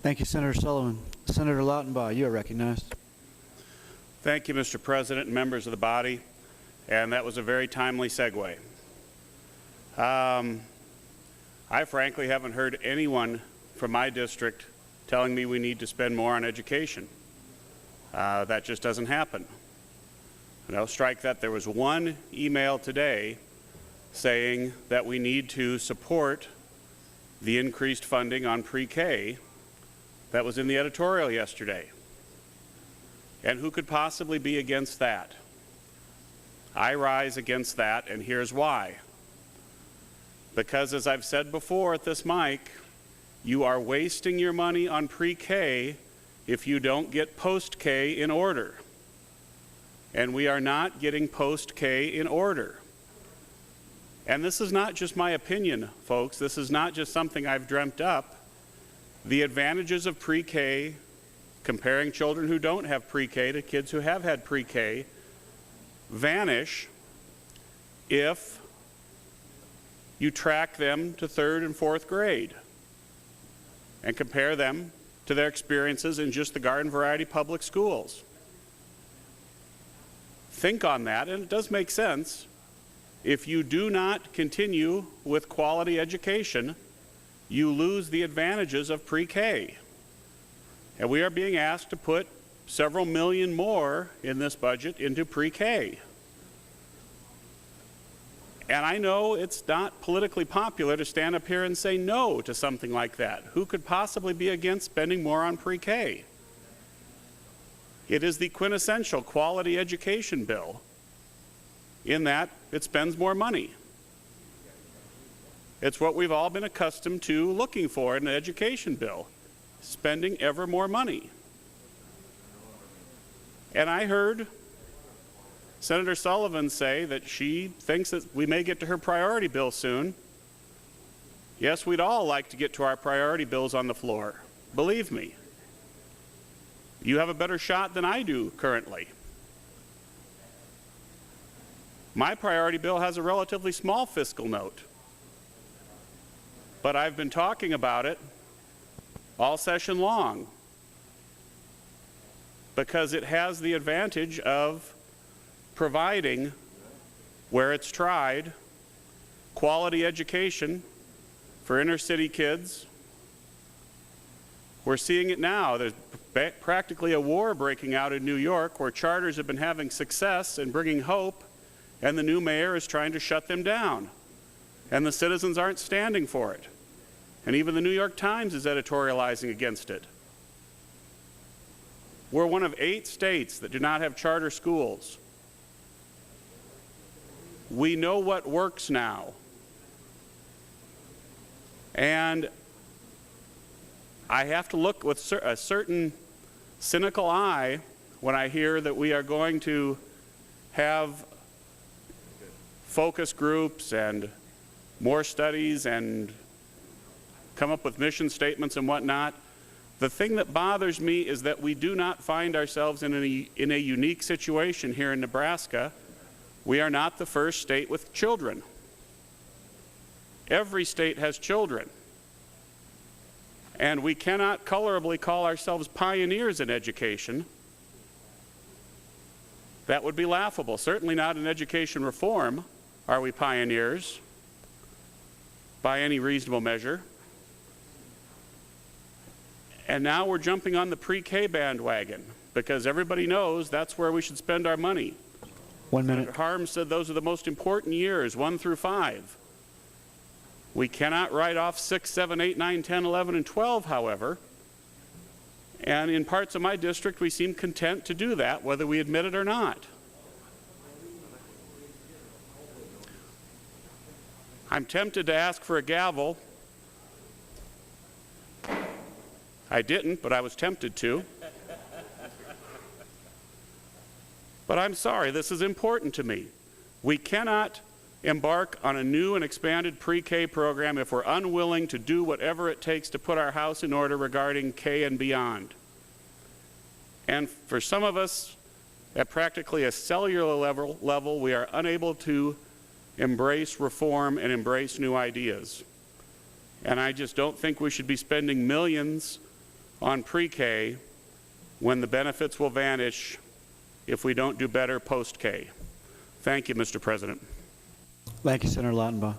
Thank you, Senator Sullivan. Senator Lautenbach, you are recognized. Thank you, Mr. President and members of the body. And that was a very timely segue. I frankly haven't heard anyone from my district telling me we need to spend more on education. That just doesn't happen. And I'll strike that. There was one email today saying that we need to support the increased funding on pre-K that was in the editorial yesterday. And who could possibly be against that? I rise against that, and here's why. Because as I've said before at this mic, you are wasting your money on pre-K if you don't get post-K in order. And we are not getting post-K in order. And this is not just my opinion, folks. This is not just something I've dreamt up. The advantages of pre-K, comparing children who don't have pre-K to kids who have had pre-K, vanish if you track them to 3rd and 4th grade and compare them to their experiences in just the garden variety public schools. Think on that, and it does make sense. If you do not continue with quality education, you lose the advantages of pre-K. And we are being asked to put several million more in this budget into pre-K. And I know it's not politically popular to stand up here and say no to something like that. Who could possibly be against spending more on pre-K? It is the quintessential quality education bill in that it spends more money. It's what we've all been accustomed to looking for in an education bill, spending ever more money. And I heard Senator Sullivan say that she thinks that we may get to her priority bill soon. Yes, we'd all like to get to our priority bills on the floor. Believe me. You have a better shot than I do currently. My priority bill has a relatively small fiscal note, but I've been talking about it all session long because it has the advantage of providing, where it's tried, quality education for inner city kids. We're seeing it now. There's practically a war breaking out in New York where charters have been having success and bringing hope, and the new mayor is trying to shut them down. And the citizens aren't standing for it. And even the New York Times is editorializing against it. We're one of 8 states that do not have charter schools. We know what works now. And I have to look with a certain cynical eye when I hear that we are going to have focus groups and more studies and come up with mission statements and whatnot. The thing that bothers me is that we do not find ourselves in a unique situation here in Nebraska. We are not the first state with children. Every state has children. And we cannot colorably call ourselves pioneers in education. That would be laughable. Certainly not in education reform are we pioneers by any reasonable measure. And now we're jumping on the pre-K bandwagon because everybody knows that's where we should spend our money. 1 minute. Senator Harms said those are the most important years, 1 through 5. We cannot write off 6, 7, 8, 9, 10, 11, and 12, however. And in parts of my district, we seem content to do that, whether we admit it or not. I'm tempted to ask for a gavel. I didn't, but I was tempted to. But I'm sorry, this is important to me. We cannot embark on a new and expanded pre-K program if we're unwilling to do whatever it takes to put our house in order regarding K and beyond. And for some of us, at practically a cellular level, we are unable to embrace reform and embrace new ideas. And I just don't think we should be spending millions on pre-K when the benefits will vanish if we don't do better post-K. Thank you, Mr. President. Thank you, Senator Lautenbach.